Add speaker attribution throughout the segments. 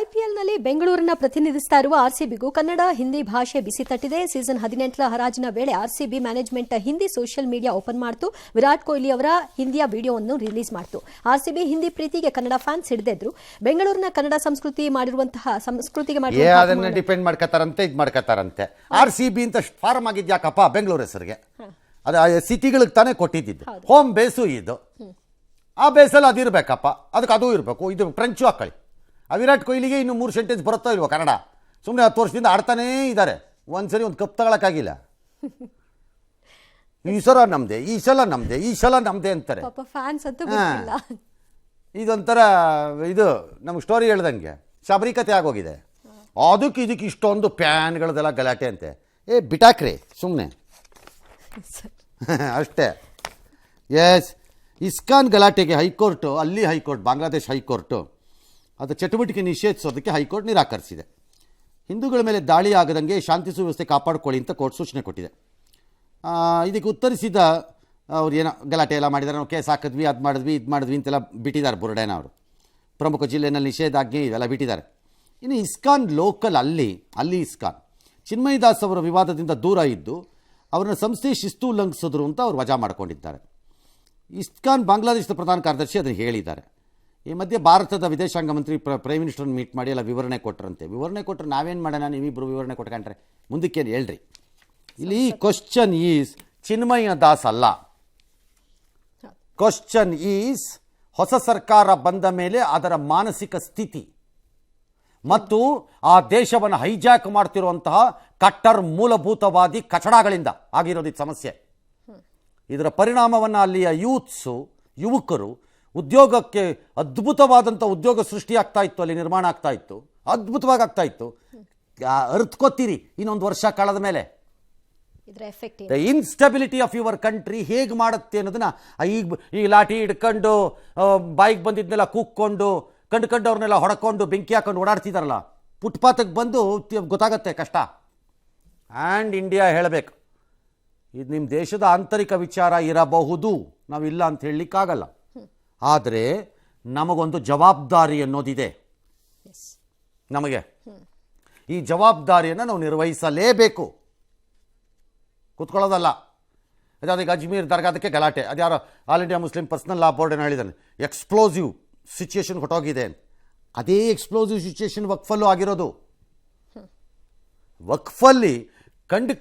Speaker 1: ಐಪಿಎಲ್ನಲ್ಲಿ ಬೆಂಗಳೂರನ್ನ ಪ್ರತಿನಿಧಿಸ್ತಾ ಇರುವ ಆರ್ಸಿಬಿಗೂ ಕನ್ನಡ ಹಿಂದಿ ಭಾಷೆ ಬಿಸಿ ತಟ್ಟಿದೆ. ಸೀಸನ್ 18ರ ಹರಾಜಿನ ವೇಳೆ RCB management Hindi social media open ಮಾಡಿತು. ವಿರಾಟ್ ಕೊಹ್ಲಿ ಅವರ ಹಿಂದಿಯ ವಿಡಿಯೋವನ್ನು ರಿಲೀಸ್ ಮಾಡಿತು. ಆರ್ಸಿಬಿ ಹಿಂದಿ ಪ್ರೀತಿಗೆ ಕನ್ನಡ ಫ್ಯಾನ್ಸ್ ಹಿಡಿದಿದ್ರು. ಬೆಂಗಳೂರಿನ ಕನ್ನಡ ಸಂಸ್ಕೃತಿಗೆ
Speaker 2: ಡಿಪೆಂಡ್ ಮಾಡ್ಕತಾರಂತೆ ಇದು ಮಾಡ್ಕತಾರಂತೆ. ಆರ್ಸಿಬಿ ಅಂತ ಫಾರ್ಮ್ ಆಗಿದ್ಯಾಕಪ್ಪ ಬೆಂಗಳೂರು ಹೆಸರಿಗೆ? ಅದು ಸಿಟಿಗಳಿಗೆ ತಾನೇ ಕೊಟ್ಟಿದ್ದು. ಹೋಮ್ ಬೇಸು ಇದು. ಆ ಬೇಸಲ್ಲಿ ಅದಿರಬೇಕಪ್ಪ, ಅದಕ್ಕೆ ಅದು ಇರಬೇಕು. ಇದು ಫ್ರೆಂಚು ಹಾಕೊಳ್ಳಿ. ಆ ವಿರಾಟ್ ಕೊಹ್ಲಿಗೆ ಇನ್ನು 3 ಸೆಂಟೆನ್ಸ್ ಬರುತ್ತೋ ಇಲ್ವೋ ಕನ್ನಡ? ಸುಮ್ಮನೆ 10 ವರ್ಷದಿಂದ ಆಡ್ತಾನೇ ಇದ್ದಾರೆ. ಒಂದ್ಸರಿ ಒಂದು ಕಪ್ ತಗೊಳಕ್ಕಾಗಿಲ್ಲ. ಈ ಸಲ ನಮ್ದೆ, ಈ ಸಲ ನಮ್ದೆ, ಈ ಸಲ ನಮ್ದೆ ಅಂತಾರೆ. ಇದೊಂಥರ ಇದು ನಮ್ಗೆ ಸ್ಟೋರಿ ಹೇಳ್ದಂಗೆ ಶಬರಿಕತೆ ಆಗೋಗಿದೆ. ಅದಕ್ಕೆ ಇದಕ್ಕೆ ಇಷ್ಟೊಂದು ಪ್ಯಾನ್ಗಳದೆಲ್ಲ ಗಲಾಟೆ ಅಂತೆ. ಬಿಟಾಕ್ರಿ ಸುಮ್ಮನೆ ಅಷ್ಟೇ. ಎಸ್, ಇಸ್ಕಾನ್ ಗಲಾಟೆಗೆ ಹೈಕೋರ್ಟು, ಅಲ್ಲಿ ಹೈಕೋರ್ಟ್, ಬಾಂಗ್ಲಾದೇಶ್ ಹೈಕೋರ್ಟು ಅದು ಚಟುವಟಿಕೆ ನಿಷೇಧಿಸೋದಕ್ಕೆ ಹೈಕೋರ್ಟ್ ನಿರಾಕರಿಸಿದೆ. ಹಿಂದೂಗಳ ಮೇಲೆ ದಾಳಿ ಆಗದಂಗೆ ಶಾಂತಿ ಸುವ್ಯವಸ್ಥೆ ಕಾಪಾಡ್ಕೊಳ್ಳಿ ಅಂತ ಕೋರ್ಟ್ ಸೂಚನೆ ಕೊಟ್ಟಿದೆ. ಇದಕ್ಕೆ ಉತ್ತರಿಸಿದ ಅವ್ರು ಏನೋ ಗಲಾಟೆ ಎಲ್ಲ ಮಾಡಿದ್ದಾರೆ, ನಾವು ಕೇಸ್ ಹಾಕಿದ್ವಿ, ಅದು ಮಾಡಿದ್ವಿ, ಇದು ಮಾಡಿದ್ವಿ ಅಂತೆಲ್ಲ ಬಿಟ್ಟಿದ್ದಾರೆ. ಬುರುಡೇನ ಅವರು ಪ್ರಮುಖ ಜಿಲ್ಲೆಯಲ್ಲಿ ನಿಷೇಧಾಜ್ಞೆ ಇವೆಲ್ಲ ಬಿಟ್ಟಿದ್ದಾರೆ. ಇನ್ನು ಇಸ್ಕಾನ್ ಲೋಕಲ್ ಅಲ್ಲಿ ಇಸ್ಕಾನ್ ಚಿನ್ಮಯ ದಾಸ್ ಅವರ ವಿವಾದದಿಂದ ದೂರ ಇದ್ದು ಅವರನ್ನ ಸಂಸ್ಥೆ ಶಿಸ್ತು ಉಲ್ಲಂಘಿಸಿದ್ರು ಅಂತ ಅವರು ವಜಾ ಮಾಡಿಕೊಂಡಿದ್ದಾರೆ. ಇಸ್ಕಾನ್ ಬಾಂಗ್ಲಾದೇಶದ ಪ್ರಧಾನ ಕಾರ್ಯದರ್ಶಿ ಅದನ್ನು ಹೇಳಿದ್ದಾರೆ. ಈ ಮಧ್ಯೆ ಭಾರತದ ವಿದೇಶಾಂಗ ಮಂತ್ರಿ ಪ್ರೈಮ್ ಮಿನಿಸ್ಟರ್ನ ಮೀಟ್ ಮಾಡಿ ಎಲ್ಲ ವಿವರಣೆ ಕೊಟ್ಟರಂತೆ. ವಿವರಣೆ ಕೊಟ್ಟರೆ ನಾವೇನು ಮಾಡೋಣ, ನೀವಿಬ್ಬರು ವಿವರಣೆ ಕೊಟ್ಕೊಂಡ್ರೆ ಮುಂದಕ್ಕೇನು ಹೇಳ್ರಿ. ಇಲ್ಲಿ ಕ್ವಶನ್ ಈಸ್ ಚಿನ್ಮಯ ದಾಸ್ ಅಲ್ಲ. ಕ್ವಶನ್ ಈಸ್ ಹೊಸ ಸರ್ಕಾರ ಬಂದ ಮೇಲೆ ಅದರ ಮಾನಸಿಕ ಸ್ಥಿತಿ ಮತ್ತು ಆ ದೇಶವನ್ನು ಹೈಜಾಕ್ ಮಾಡ್ತಿರುವಂತಹ ಕಟ್ಟರ್ ಮೂಲಭೂತವಾದಿ ಕಚಡಗಳಿಂದ ಆಗಿರೋದು ಸಮಸ್ಯೆ. ಇದರ ಪರಿಣಾಮವನ್ನು ಅಲ್ಲಿಯ ಯುವಕರು ಉದ್ಯೋಗಕ್ಕೆ ಅದ್ಭುತವಾದಂಥ ಉದ್ಯೋಗ ಸೃಷ್ಟಿಯಾಗ್ತಾ ಇತ್ತು, ಅಲ್ಲಿ ನಿರ್ಮಾಣ ಆಗ್ತಾ ಇತ್ತು, ಅದ್ಭುತವಾಗಿ ಆಗ್ತಾ ಇತ್ತು. ಅರ್ಥಕೋತೀರಿ ಇನ್ನೊಂದು ವರ್ಷ ಕಳೆದ ಮೇಲೆ the instability of your country ಹೇಗೆ ಮಾಡುತ್ತೆ ಅನ್ನೋದನ್ನ ಈ ಲಾಠಿ ಹಿಡ್ಕೊಂಡು ಬಾಯಿಗೆ ಬಂದಿದ್ನೆಲ್ಲ ಕೂಕ್ಕೊಂಡು ಕಂಡುಕೊಂಡವ್ರನ್ನೆಲ್ಲ ಹೊಡ್ಕೊಂಡು ಬೆಂಕಿ ಹಾಕೊಂಡು ಓಡಾಡ್ತಿದಾರಲ್ಲ, ಫುಟ್ಪಾತ್ಗೆ ಬಂದು ಗೊತ್ತಾಗತ್ತೆ ಕಷ್ಟ. ಆ್ಯಂಡ್ ಇಂಡಿಯಾ ಹೇಳಬೇಕು, ಇದು ನಿಮ್ಮ ದೇಶದ ಆಂತರಿಕ ವಿಚಾರ ಇರಬಹುದು, ನಾವಿಲ್ಲ ಅಂತ ಹೇಳಲಿಕ್ಕಾಗಲ್ಲ. ಆದರೆ ನಮಗೊಂದು ಜವಾಬ್ದಾರಿ ಅನ್ನೋದಿದೆ. ನಮಗೆ ಈ ಜವಾಬ್ದಾರಿಯನ್ನು ನಾವು ನಿರ್ವಹಿಸಲೇಬೇಕು, ಕೂತ್ಕೊಳ್ಳೋದಲ್ಲ. ಅದಾದೀಗ ಅಜ್ಮೀರ್ ದರ್ಗಾದಕ್ಕೆ ಗಲಾಟೆ, ಅದ್ಯಾರೋ all India Muslim personal law board ಏನೋ ಹೇಳಿದ್ದಾನೆ, ಎಕ್ಸ್ಪ್ಲೋಸಿವ್ ಸಿಚುಯೇಷನ್ ಹೊಟ್ಟೋಗಿದೆ. ಅದೇ ಎಕ್ಸ್ಪ್ಲೋಸಿವ್ ಸಿಚುಯೇಷನ್ ವಕ್ಫಲ್ಲೂ ಆಗಿರೋದು. ವಕ್ಫಲ್ಲಿ ಕಂಡು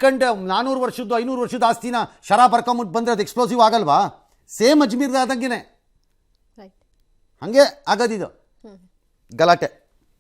Speaker 2: 400 ವರ್ಷದ್ದು 500 ವರ್ಷದ ಆಸ್ತಿನ ಶರಾ ಬರ್ಕೊಂಬಿಟ್ಟು ಬಂದರೆ ಅದು ಎಕ್ಸ್ಪ್ಲೋಸಿವ್ ಆಗಲ್ವಾ? ಸೇಮ್ ಅಜ್ಮೀರ್ದಾದಂಗೆ ಹಾಗೆ ಆಗೋದಿದು ಗಲಾಟೆ.